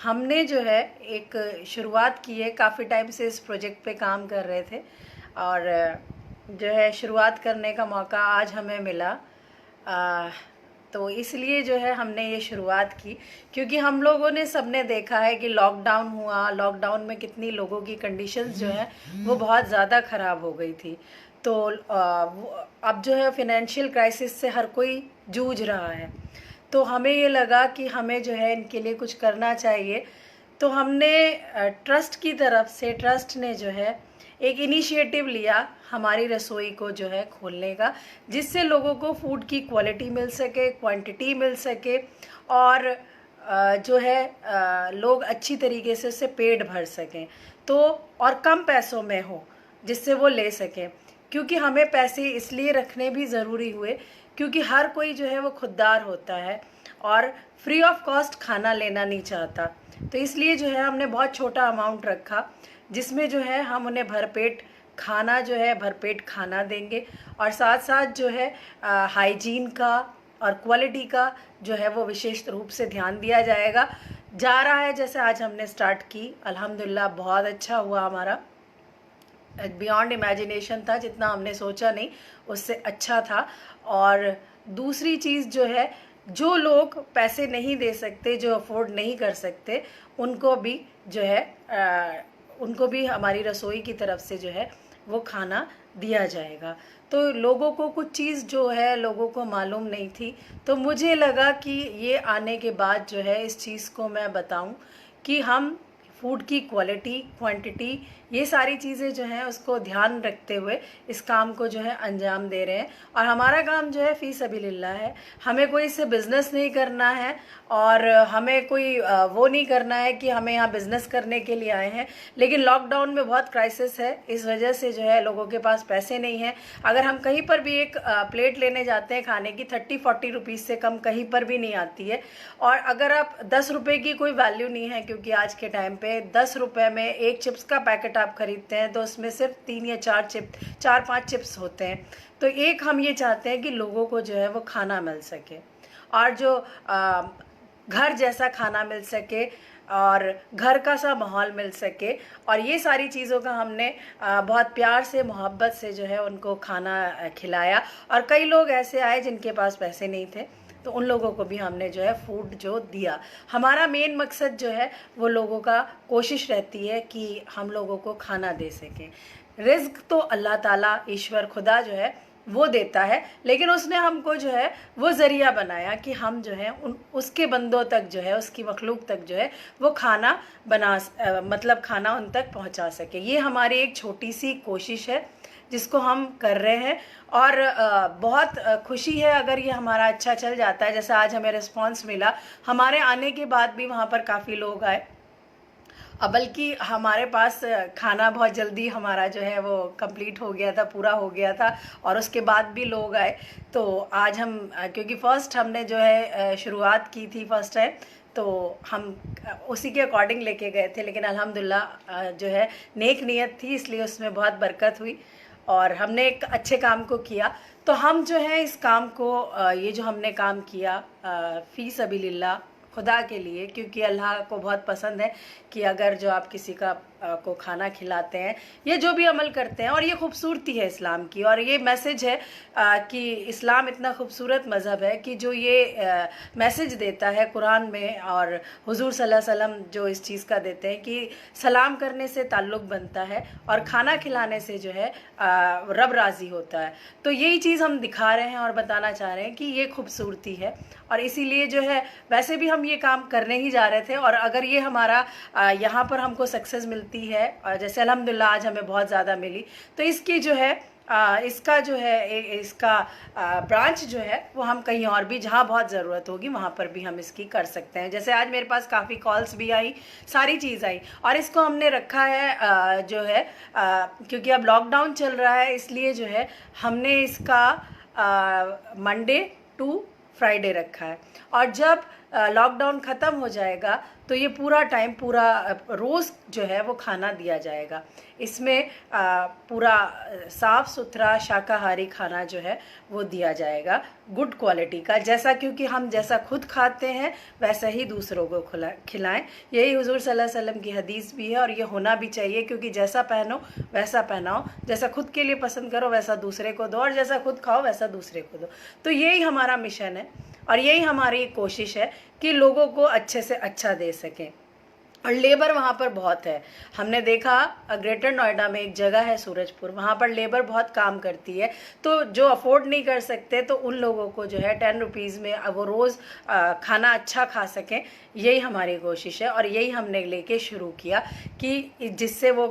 हमने जो है एक शुरुआत की है, काफ़ी टाइम से इस प्रोजेक्ट पे काम कर रहे थे और जो है शुरुआत करने का मौका आज हमें मिला। तो इसलिए जो है हमने ये शुरुआत की, क्योंकि हम लोगों ने सबने देखा है कि लॉकडाउन हुआ, लॉकडाउन में कितनी लोगों की कंडीशंस जो है वो बहुत ज़्यादा ख़राब हो गई थी। तो अब जो है फिनेंशियल क्राइसिस से हर कोई जूझ रहा है, तो हमें ये लगा कि हमें जो है इनके लिए कुछ करना चाहिए। तो हमने ट्रस्ट की तरफ से, ट्रस्ट ने जो है एक इनिशिएटिव लिया हमारी रसोई को जो है खोलने का, जिससे लोगों को फूड की क्वालिटी मिल सके, क्वांटिटी मिल सके और जो है लोग अच्छी तरीके से उससे पेट भर सकें, तो और कम पैसों में हो जिससे वो ले सकें। क्योंकि हमें पैसे इसलिए रखने भी ज़रूरी हुए क्योंकि हर कोई जो है वो खुददार होता है और फ्री ऑफ कॉस्ट खाना लेना नहीं चाहता। तो इसलिए जो है हमने बहुत छोटा अमाउंट रखा, जिसमें जो है हम उन्हें भरपेट खाना जो है भरपेट खाना देंगे और साथ साथ जो है हाइजीन का और क्वालिटी का जो है वो विशेष रूप से ध्यान दिया जाएगा। जा रहा है, जैसे आज हमने स्टार्ट की, अल्हम्दुलिल्लाह बहुत अच्छा हुआ हमारा। बियॉन्ड इमेजिनेशन था, जितना हमने सोचा नहीं उससे अच्छा था। और दूसरी चीज़ जो है, जो लोग पैसे नहीं दे सकते, जो अफोर्ड नहीं कर सकते, उनको भी जो है उनको भी हमारी रसोई की तरफ से जो है वो खाना दिया जाएगा। तो लोगों को कुछ चीज़ जो है लोगों को मालूम नहीं थी, तो मुझे लगा कि ये आने के बाद जो है इस चीज़ को मैं बताऊं कि हम फूड की क्वालिटी, क्वांटिटी, ये सारी चीज़ें जो हैं उसको ध्यान रखते हुए इस काम को जो है अंजाम दे रहे हैं। और हमारा काम जो है फ़ी सबीलिल्लाह है, हमें कोई इससे बिज़नेस नहीं करना है और हमें कोई वो नहीं करना है कि हमें यहाँ बिज़नेस करने के लिए आए हैं। लेकिन लॉकडाउन में बहुत क्राइसिस है, इस वजह से जो है लोगों के पास पैसे नहीं हैं। अगर हम कहीं पर भी एक प्लेट लेने जाते हैं खाने की, 30-40 रुपीज़ से कम कहीं पर भी नहीं आती है। और अगर आप 10 रुपये की कोई वैल्यू नहीं है, क्योंकि आज के टाइम पे 10 रुपये में एक चिप्स का पैकेट आप खरीदते हैं तो उसमें सिर्फ 3 या 4-5 चिप्स होते हैं। तो एक हम ये चाहते हैं कि लोगों को जो है वो खाना मिल सके और जो घर जैसा खाना मिल सके और घर का सा माहौल मिल सके। और ये सारी चीज़ों का हमने बहुत प्यार से, मोहब्बत से जो है उनको खाना खिलाया। और कई लोग ऐसे आए जिनके पास पैसे नहीं थे, तो उन लोगों को भी हमने जो है फूड जो दिया। हमारा मेन मकसद जो है वो लोगों का कोशिश रहती है कि हम लोगों को खाना दे सकें। रिज़्क तो अल्लाह ताला, ईश्वर खुदा जो है वो देता है, लेकिन उसने हमको जो है वो ज़रिया बनाया कि हम जो है उसके बंदों तक जो है, उसकी मखलूक तक जो है वो खाना मतलब खाना उन तक पहुंचा सके। ये हमारी एक छोटी सी कोशिश है जिसको हम कर रहे हैं और बहुत खुशी है अगर ये हमारा अच्छा चल जाता है। जैसे आज हमें रिस्पांस मिला, हमारे आने के बाद भी वहाँ पर काफ़ी लोग आए, बल्कि हमारे पास खाना बहुत जल्दी हमारा जो है वो कंप्लीट हो गया था, पूरा हो गया था और उसके बाद भी लोग आए। तो आज हम क्योंकि फ़र्स्ट हमने जो है शुरुआत की थी फर्स्ट टाइम, तो हम उसी के अकॉर्डिंग लेके गए थे, लेकिन अल्हम्दुलिल्लाह जो है नेक नियत थी, इसलिए उसमें बहुत बरकत हुई और हमने एक अच्छे काम को किया। तो हम जो है इस काम को ये जो हमने काम किया फ़ी सबीलिल्लाह, खुदा के लिए, क्योंकि अल्लाह को बहुत पसंद है कि अगर जो आप किसी का को खाना खिलाते हैं या जो भी अमल करते हैं। और ये खूबसूरती है इस्लाम की, और ये मैसेज है कि इस्लाम इतना खूबसूरत मज़हब है कि जो ये मैसेज देता है कुरान में, और हुजूर सल्लल्लाहु अलैहि वसल्लम जो इस चीज़ का देते हैं कि सलाम करने से ताल्लुक़ बनता है और खाना खिलाने से जो है रब राज़ी होता है। तो यही चीज़ हम दिखा रहे हैं और बताना चाह रहे हैं कि ये खूबसूरती है। और इसीलिए जो है वैसे भी हम ये काम करने ही जा रहे थे, और अगर ये हमारा यहाँ पर हमको सक्सेस मिलती है, और जैसे अल्हम्दुलिल्लाह आज हमें बहुत ज़्यादा मिली, तो इसकी जो है इसका जो है इसका ब्रांच जो है वो हम कहीं और भी, जहाँ बहुत ज़रूरत होगी वहाँ पर भी हम इसकी कर सकते हैं। जैसे आज मेरे पास काफ़ी कॉल्स भी आई, सारी चीज़ आई, और इसको हमने रखा है जो है क्योंकि अब लॉकडाउन चल रहा है, इसलिए जो है हमने इसका मंडे टू फ्राइडे रखा है। और जब लॉकडाउन ख़त्म हो जाएगा तो ये पूरा टाइम पूरा रोज़ जो है वो खाना दिया जाएगा। इसमें पूरा साफ़ सुथरा शाकाहारी खाना जो है वो दिया जाएगा, गुड क्वालिटी का, जैसा क्योंकि हम जैसा खुद खाते हैं वैसा ही दूसरों को खिलाएं। यही हुजूर सल्लल्लाहु अलैहि वसल्लम की हदीस भी है और ये होना भी चाहिए, क्योंकि जैसा पहनो वैसा पहनाओ, जैसा खुद के लिए पसंद करो वैसा दूसरे को दो, और जैसा खुद खाओ वैसा दूसरे को दो। तो यही हमारा मिशन है और यही हमारी कोशिश है कि लोगों को अच्छे से अच्छा दे सकें। और लेबर वहाँ पर बहुत है। हमने देखा ग्रेटर नोएडा में एक जगह है सूरजपुर, वहाँ पर लेबर बहुत काम करती है। तो जो अफोर्ड नहीं कर सकते तो उन लोगों को जो है 10 रुपीज़ में वो रोज़ खाना अच्छा खा सकें, यही हमारी कोशिश है। और यही हमने लेके शुरू किया कि जिससे वो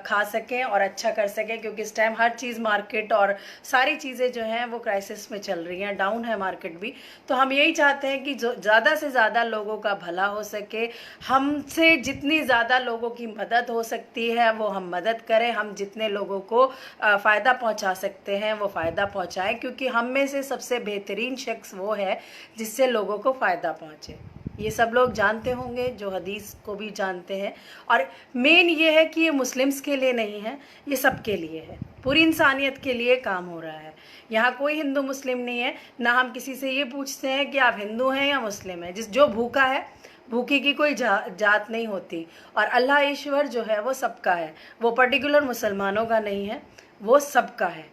खा सकें और अच्छा कर सकें, क्योंकि इस टाइम हर चीज़ मार्केट और सारी चीज़ें जो हैं वो क्राइसिस में चल रही हैं, डाउन है मार्केट भी। तो हम यही चाहते हैं कि जो ज़्यादा से ज़्यादा लोगों का भला हो सके, हमसे जितनी ज़्यादा लोगों की मदद हो सकती है वो हम मदद करें, हम जितने लोगों को फ़ायदा पहुंचा सकते हैं वो फ़ायदा पहुंचाएं, क्योंकि हम में से सबसे बेहतरीन शख्स वो है जिससे लोगों को फ़ायदा पहुंचे। ये सब लोग जानते होंगे, जो हदीस को भी जानते हैं। और मेन ये है कि ये मुस्लिम्स के लिए नहीं है, ये सब के लिए है, पूरी इंसानियत के लिए काम हो रहा है। यहाँ कोई हिंदू मुस्लिम नहीं है, ना हम किसी से ये पूछते हैं कि आप हिंदू हैं या मुस्लिम हैं। जो भूखा है, भूखे की कोई जात नहीं होती। और अल्लाह ईश्वर जो है वो सबका है, वो पर्टिकुलर मुसलमानों का नहीं है, वो सबका है,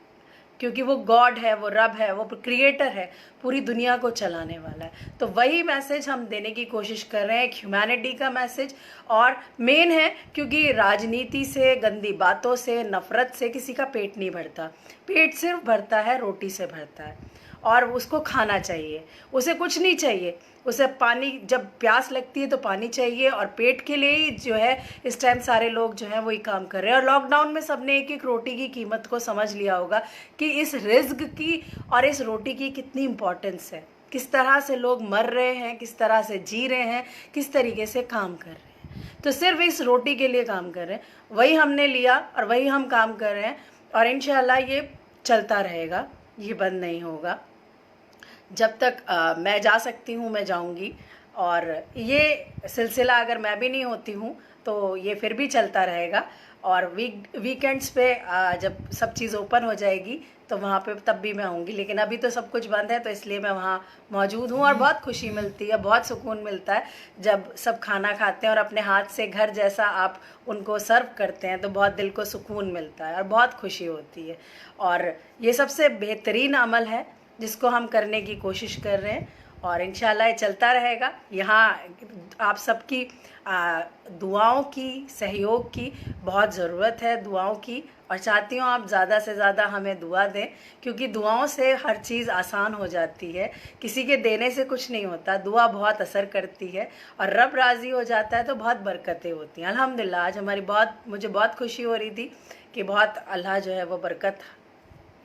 क्योंकि वो गॉड है, वो रब है, वो क्रिएटर है, पूरी दुनिया को चलाने वाला है। तो वही मैसेज हम देने की कोशिश कर रहे हैं, एक ह्यूमैनिटी का मैसेज। और मेन है क्योंकि राजनीति से, गंदी बातों से, नफ़रत से किसी का पेट नहीं भरता। पेट सिर्फ भरता है रोटी से भरता है, और उसको खाना चाहिए, उसे कुछ नहीं चाहिए। उसे पानी, जब प्यास लगती है तो पानी चाहिए, और पेट के लिए ही जो है इस टाइम सारे लोग जो हैं वही काम कर रहे हैं। और लॉकडाउन में सबने एक एक रोटी की कीमत को समझ लिया होगा कि इस रिज़्क की और इस रोटी की कितनी इम्पोर्टेंस है, किस तरह से लोग मर रहे हैं, किस तरह से जी रहे हैं, किस तरीके से काम कर रहे हैं। तो सिर्फ इस रोटी के लिए काम कर रहे हैं, वही हमने लिया और वही हम काम कर रहे हैं। और इंशाल्लाह ये चलता रहेगा, ये बंद नहीं होगा। जब तक मैं जा सकती हूँ मैं जाऊँगी, और ये सिलसिला अगर मैं भी नहीं होती हूँ तो ये फिर भी चलता रहेगा। और वीकेंड्स पे जब सब चीज़ ओपन हो जाएगी तो वहाँ पे तब भी मैं आऊँगी, लेकिन अभी तो सब कुछ बंद है, तो इसलिए मैं वहाँ मौजूद हूँ। और बहुत खुशी मिलती है, बहुत सुकून मिलता है जब सब खाना खाते हैं और अपने हाथ से घर जैसा आप उनको सर्व करते हैं, तो बहुत दिल को सुकून मिलता है और बहुत खुशी होती है। और ये सबसे बेहतरीन अमल है जिसको हम करने की कोशिश कर रहे हैं, और इंशाल्लाह ये चलता रहेगा। यहाँ आप सबकी दुआओं की, सहयोग की बहुत ज़रूरत है, दुआओं की। और चाहती हूँ आप ज़्यादा से ज़्यादा हमें दुआ दें, क्योंकि दुआओं से हर चीज़ आसान हो जाती है, किसी के देने से कुछ नहीं होता। दुआ बहुत असर करती है और रब राज़ी हो जाता है तो बहुत बरकतें होती हैं। अल्हम्दुलिल्लाह आज मुझे बहुत खुशी हो रही थी कि बहुत अल्लाह जो है वो बरकत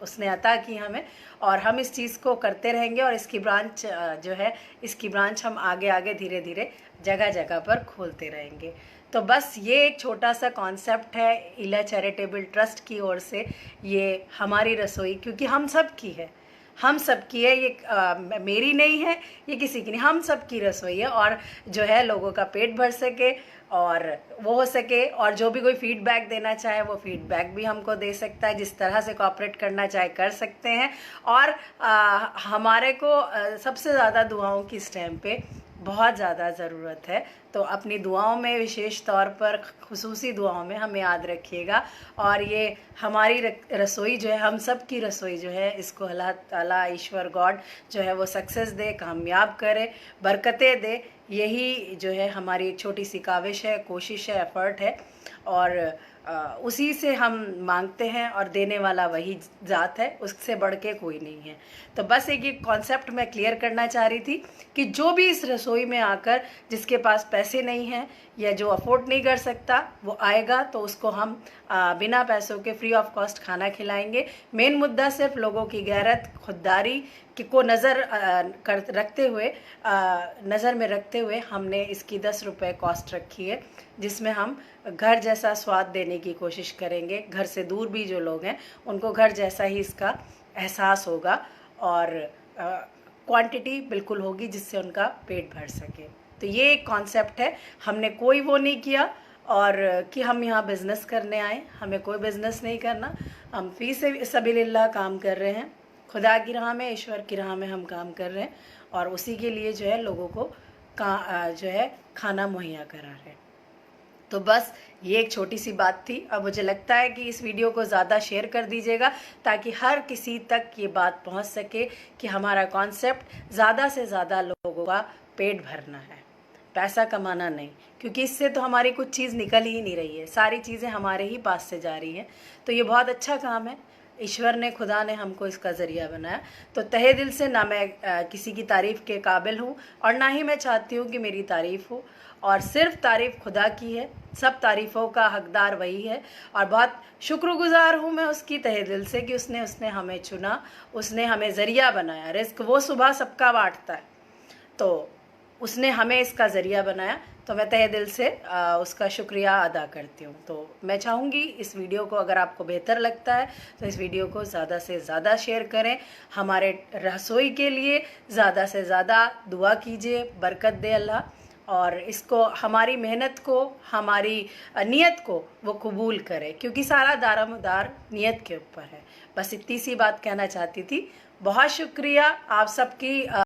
उसने अता की हमें, और हम इस चीज़ को करते रहेंगे। और इसकी ब्रांच जो है, इसकी ब्रांच हम आगे आगे धीरे धीरे जगह जगह पर खोलते रहेंगे। तो बस ये एक छोटा सा कॉन्सेप्ट है इला चैरिटेबल ट्रस्ट की ओर से, ये हमारी रसोई, क्योंकि हम सब की है, हम सब की है ये, मेरी नहीं है, ये किसी की नहीं, हम सब की रसोई है। और जो है लोगों का पेट भर सके और वो हो सके, और जो भी कोई फीडबैक देना चाहे वो फीडबैक भी हमको दे सकता है, जिस तरह से कोऑपरेट करना चाहे कर सकते हैं। और हमारे को सबसे ज़्यादा दुआओं की इस टाइम पे बहुत ज़्यादा ज़रूरत है, तो अपनी दुआओं में, विशेष तौर पर खुसूसी दुआओं में हमें याद रखिएगा। और ये हमारी रसोई जो है, हम सब की रसोई जो है, इसको अल्लाह ताला ईश्वर गॉड जो है वो सक्सेस दे, कामयाब करे, बरकतें दे। यही जो है हमारी एक छोटी सी काविश है, कोशिश है, एफ़र्ट है, और उसी से हम मांगते हैं, और देने वाला वही ज़ात है, उससे बढ़ के कोई नहीं है। तो बस एक कॉन्सेप्ट मैं क्लियर करना चाह रही थी कि जो भी इस रसोई में आकर, जिसके पास पैसे नहीं हैं या जो अफोर्ड नहीं कर सकता, वो आएगा तो उसको हम बिना पैसों के फ्री ऑफ कॉस्ट खाना खिलाएंगे। मेन मुद्दा सिर्फ लोगों की गैरत, खुददारी को रखते हुए, नज़र में रखते हुए हमने इसकी 10 रुपये कॉस्ट रखी है, जिसमें हम घर जैसा स्वाद देने की कोशिश करेंगे। घर से दूर भी जो लोग हैं उनको घर जैसा ही इसका एहसास होगा, और क्वांटिटी बिल्कुल होगी जिससे उनका पेट भर सके। तो ये एक कॉन्सेप्ट है, हमने कोई वो नहीं किया और कि हम यहाँ बिज़नेस करने आए, हमें कोई बिज़नेस नहीं करना। हम फी से सबीलिल्लाह काम कर रहे हैं, खुदा की राह में, ईश्वर की राह में हम काम कर रहे हैं और उसी के लिए जो है लोगों को जो है खाना मुहैया करा रहे हैं। तो बस ये एक छोटी सी बात थी। अब मुझे लगता है कि इस वीडियो को ज़्यादा शेयर कर दीजिएगा ताकि हर किसी तक ये बात पहुंच सके कि हमारा कॉन्सेप्ट ज़्यादा से ज़्यादा लोगों का पेट भरना है, पैसा कमाना नहीं, क्योंकि इससे तो हमारी कुछ चीज़ निकल ही नहीं रही है, सारी चीज़ें हमारे ही पास से जा रही हैं। तो ये बहुत अच्छा काम है, ईश्वर ने, खुदा ने हमको इसका ज़रिया बनाया। तो तहे दिल से ना मैं किसी की तारीफ़ के काबिल हूँ और ना ही मैं चाहती हूँ कि मेरी तारीफ़ हो, और सिर्फ तारीफ़ खुदा की है, सब तारीफ़ों का हकदार वही है। और बहुत शुक्रगुज़ार हूँ मैं उसकी तहे दिल से कि उसने हमें चुना, उसने हमें ज़रिया बनाया। रिज़्क वो सुबह सबका बांटता है, तो उसने हमें इसका ज़रिया बनाया, तो मैं तहे दिल से उसका शुक्रिया अदा करती हूँ। तो मैं चाहूँगी इस वीडियो को, अगर आपको बेहतर लगता है तो इस वीडियो को ज़्यादा से ज़्यादा शेयर करें, हमारे रसोई के लिए ज़्यादा से ज़्यादा दुआ कीजिए, बरकत दे अल्लाह, और इसको, हमारी मेहनत को, हमारी नीयत को वो कबूल करे, क्योंकि सारा दारोमदार नीयत के ऊपर है। बस इतनी सी बात कहना चाहती थी। बहुत शुक्रिया आप सबकी।